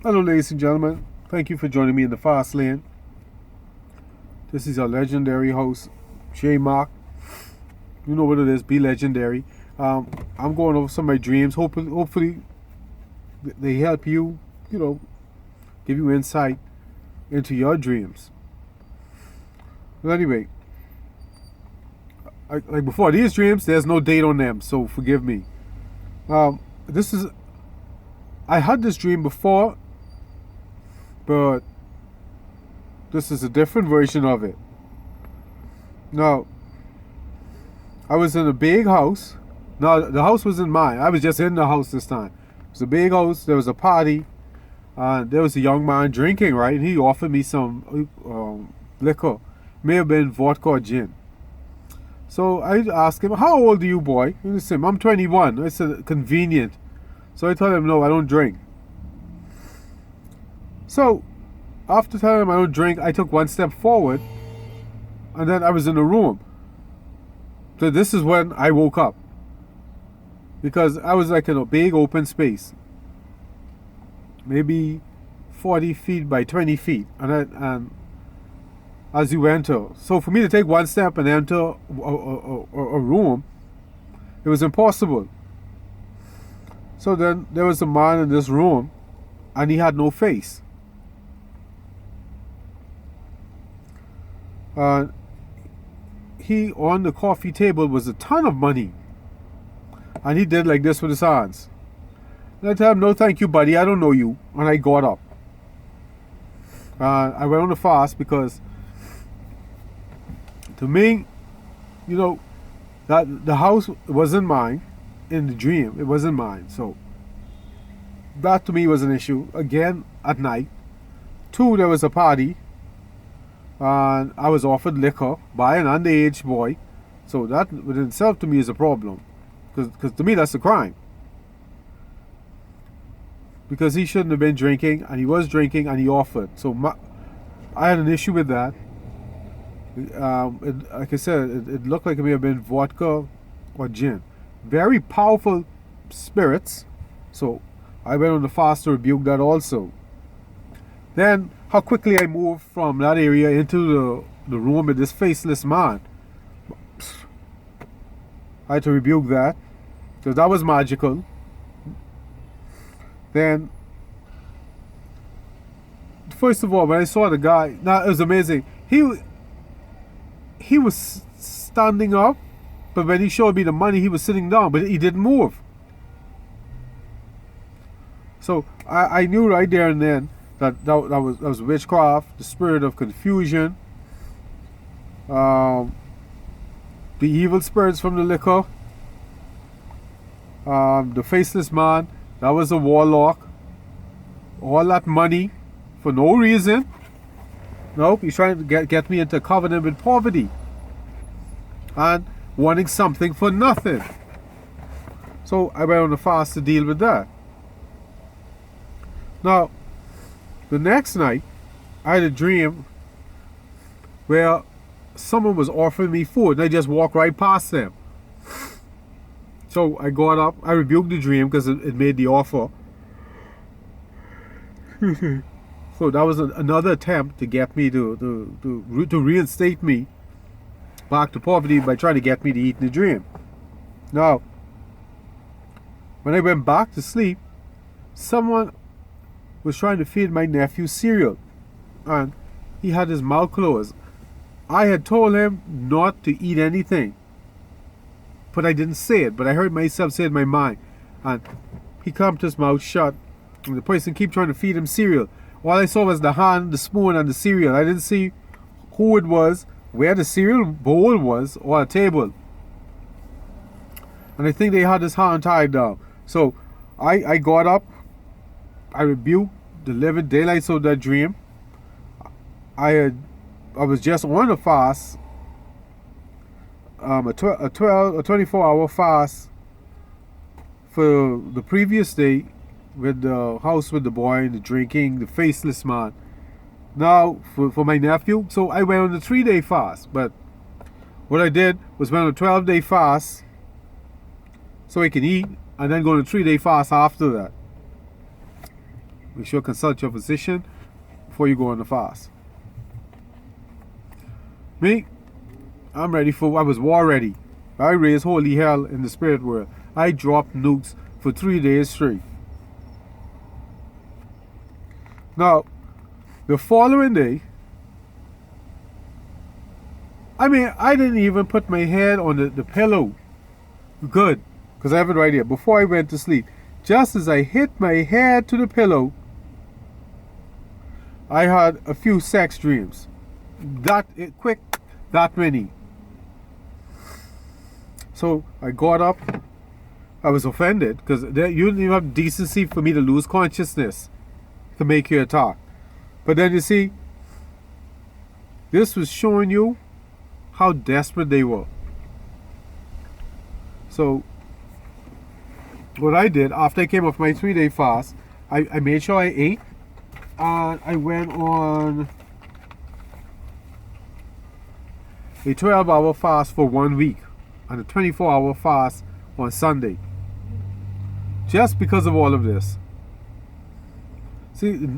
Hello, ladies and gentlemen. Thank you for joining me in the Fassst Lane. This is our legendary host, Jay Mack. You know what it is. Be legendary. I'm going over some of my dreams. Hopefully, they help you. Give you insight into your dreams. But anyway, like before, these dreams, there's no date on them, so forgive me. This is. I had this dream before, but this is a different version of it. Now, I was in a big house. Now, the house wasn't mine. I was just in the house this time. It was a big house. There was a party. There was a young man drinking, right? And he offered me some liquor. May have been vodka or gin. So I asked him, "How old are you, boy?" He said, "I'm 21. I said, "Convenient." So I told him, "No, I don't drink." So after telling him I don't drink, I took one step forward, and then I was in the room. So this is when I woke up, because I was like in a big open space, maybe 40 feet by 20 feet, and as you enter, so for me to take one step and enter a room, it was impossible. So then there was a man in this room, and he had no face. He, on the coffee table, was a ton of money, and he did like this with his hands. And I tell him, "No, thank you, buddy. I don't know you." And I got up. I went on a fast because, to me, that the house wasn't mine. In the dream, it wasn't mine. So that to me was an issue. Again, at night. 2, there was a party, and I was offered liquor by an underage boy. So that within itself to me is a problem, because to me that's a crime. Because he shouldn't have been drinking, and he was drinking, and he offered. So I had an issue with that. Like I said, it looked like it may have been vodka or gin. Very powerful spirits. So I went on the fast to rebuke that also. Then how quickly I moved from that area into the room with this faceless man. I had to rebuke that, because that was magical. Then, first of all, when I saw the guy, now it was amazing. He was standing up, but when he showed me the money, he was sitting down, but he didn't move. So I knew right there and then that was witchcraft, the spirit of confusion, the evil spirits from the liquor, the faceless man, that was a warlock. All that money for no reason. Nope, he's trying to get me into a covenant with poverty and wanting something for nothing. So I went on a fast to deal with that. Now, the next night, I had a dream where someone was offering me food, and I just walked right past them. So I got up, I rebuked the dream because it made the offer. So that was another attempt to get me to reinstate me back to poverty by trying to get me to eat in the dream. Now, when I went back to sleep, someone was trying to feed my nephew cereal, and he had his mouth closed. I had told him not to eat anything, but I didn't say it, but I heard myself say it in my mind, and he clamped his mouth shut, and the person kept trying to feed him cereal. All I saw was the hand, the spoon, and the cereal. I didn't see who it was, where the cereal bowl was, or a table. And I think they had his hand tied down. So I got up, I rebuked the living daylights of that dream. I was just on a fast, a 24-hour fast for the previous day, with the house with the boy and the drinking, the faceless man. Now for my nephew, so I went on a 3-day fast. But what I did was went on a 12-day fast so I can eat, and then go on a 3-day fast after that. Make sure you consult your physician before you go on the fast. Me, I was war ready. I raised holy hell in the spirit world. I dropped nukes for 3 days straight. Now, the following day, I didn't even put my head on the pillow. Good, because I have it right here. Before I went to sleep, just as I hit my head to the pillow, I had a few sex dreams. That many. So I got up. I was offended because you didn't even have decency for me to lose consciousness to make you attack. But then you see, this was showing you how desperate they were. So what I did after I came off my 3-day fast, I made sure I ate, and I went on a 12-hour fast for 1 week and a 24-hour fast on Sunday. Just because of all of this. See,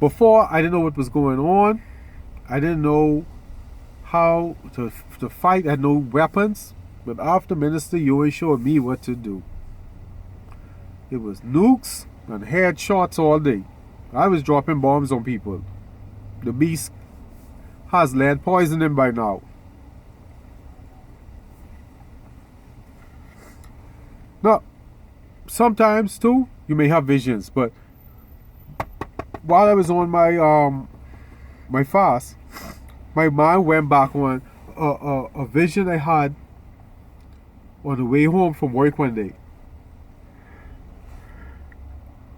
before I didn't know what was going on. I didn't know how to fight. I had no weapons. But after Minister Ewan showed me what to do. It was nukes and headshots all day. I was dropping bombs on people. The beast has lead poisoning by now. Now, sometimes too, you may have visions, but while I was on my fast, my mind went back on a vision I had on the way home from work one day.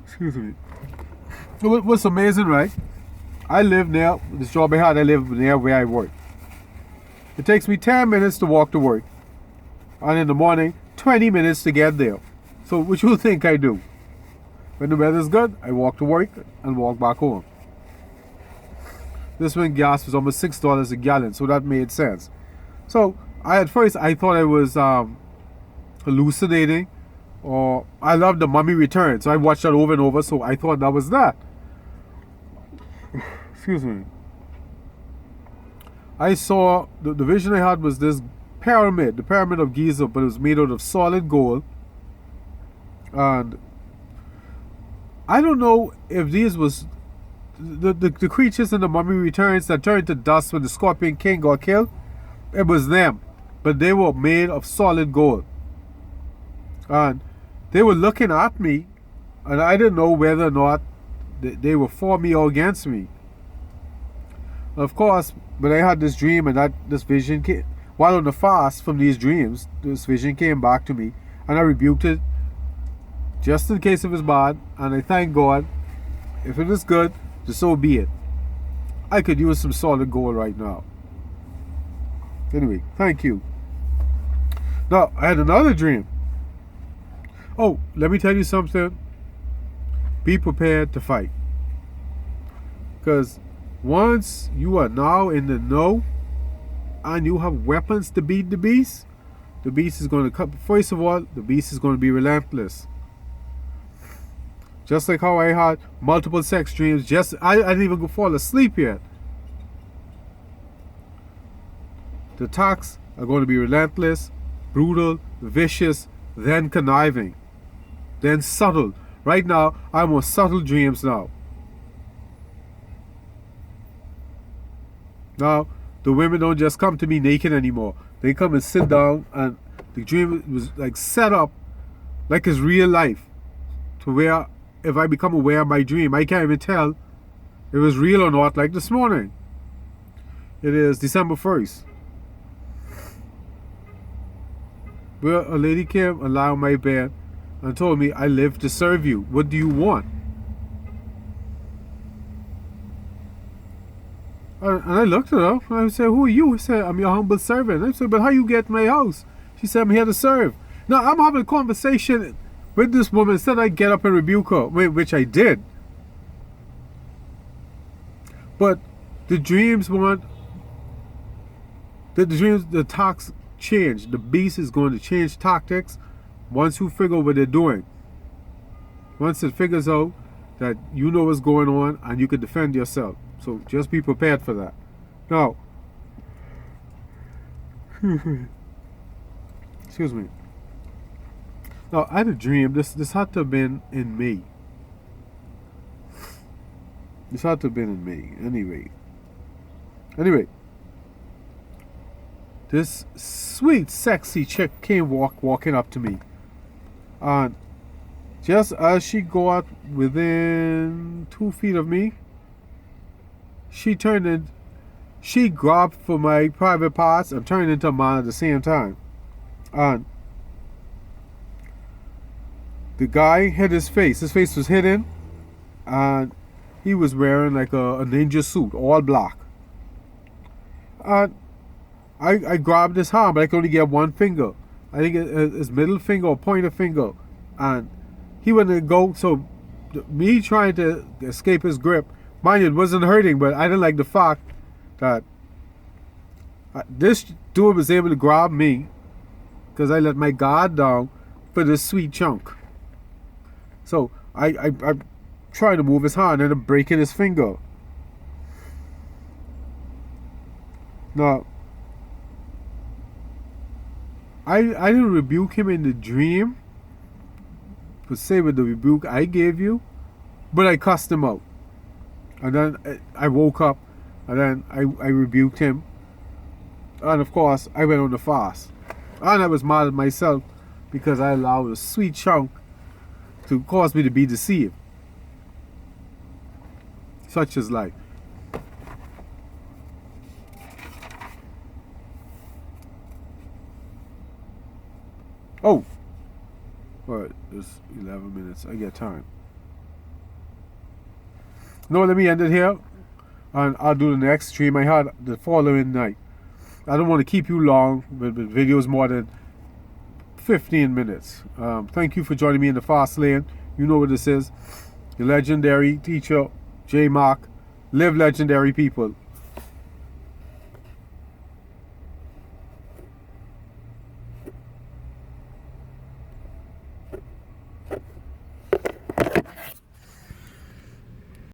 Excuse me. What's amazing, right? I live near, this job I had, I live near where I work. It takes me 10 minutes to walk to work. And in the morning, 20 minutes to get there. So what you think I do? When the weather's good, I walk to work and walk back home. This when gas was almost $6 a gallon, so that made sense. So at first I thought I was hallucinating, or I loved The Mummy Returns, so I watched that over and over, so I thought that was that. Excuse me. I saw, the vision I had was this pyramid, the pyramid of Giza, but it was made out of solid gold. And I don't know if these was the creatures in The Mummy Returns that turned to dust when the Scorpion King got killed. It was them, but they were made of solid gold. And they were looking at me, and I didn't know whether or not they were for me or against me. Of course, when I had this dream and this vision came, while on the fast from these dreams, this vision came back to me, and I rebuked it just in case it was bad, and I thank God. If it is good, so be it. I could use some solid gold right now. Anyway, thank you. Now, I had another dream. Oh, let me tell you something. Be prepared to fight. Because once you are now in the know and you have weapons to beat the beast is going to come. First of all, the beast is going to be relentless. Just like how I had multiple sex dreams. I didn't even fall asleep yet. The attacks are going to be relentless, brutal, vicious, then conniving, then subtle. Right now, I'm on subtle dreams now. Now, the women don't just come to me naked anymore. They come and sit down, and the dream was like set up like it's real life. To where if I become aware of my dream, I can't even tell if it was real or not, like this morning. It is December 1st. Where a lady came and lay on my bed and told me, I live to serve you. What do you want? And I looked at her and I said, who are you? I said, I'm your humble servant. I said, but how you get my house? She said, I'm here to serve. Now I'm having a conversation with this woman. Instead I get up and rebuke her, which I did. But the dreams want, the talks change. The beast is going to change tactics once you figure what they're doing. Once it figures out that you know what's going on and you can defend yourself. So just be prepared for that. Now, excuse me. Now, I had a dream. This had to have been in May. This had to have been in May. Anyway, this sweet, sexy chick came walking up to me. And just as she got within 2 feet of me, she grabbed for my private parts and turned into a man at the same time. And the guy hid his face. His face was hidden, and he was wearing like a ninja suit, all black. And I grabbed his hand, but I could only get one finger. I think his middle finger or pointer finger. And he wouldn't go, so me trying to escape his grip, mind you, it wasn't hurting, but I didn't like the fact that this dude was able to grab me because I let my guard down for this sweet chunk. So I tried to move his hand and I'm breaking his finger. Now, I didn't rebuke him in the dream, per se with the rebuke I gave you, but I cussed him out. And then I woke up, and then I rebuked him. And of course, I went on the fast. And I was mad at myself because I allowed a sweet chunk to cause me to be deceived. Such is life. Oh! Alright, it's 11 minutes. I get time. No, let me end it here. And I'll do the next stream I had the following night. I don't want to keep you long with videos more than 15 minutes. Thank you for joining me in the Fassst Lane. You know what this is. The legendary teacher, Jay Mack. Live legendary, people.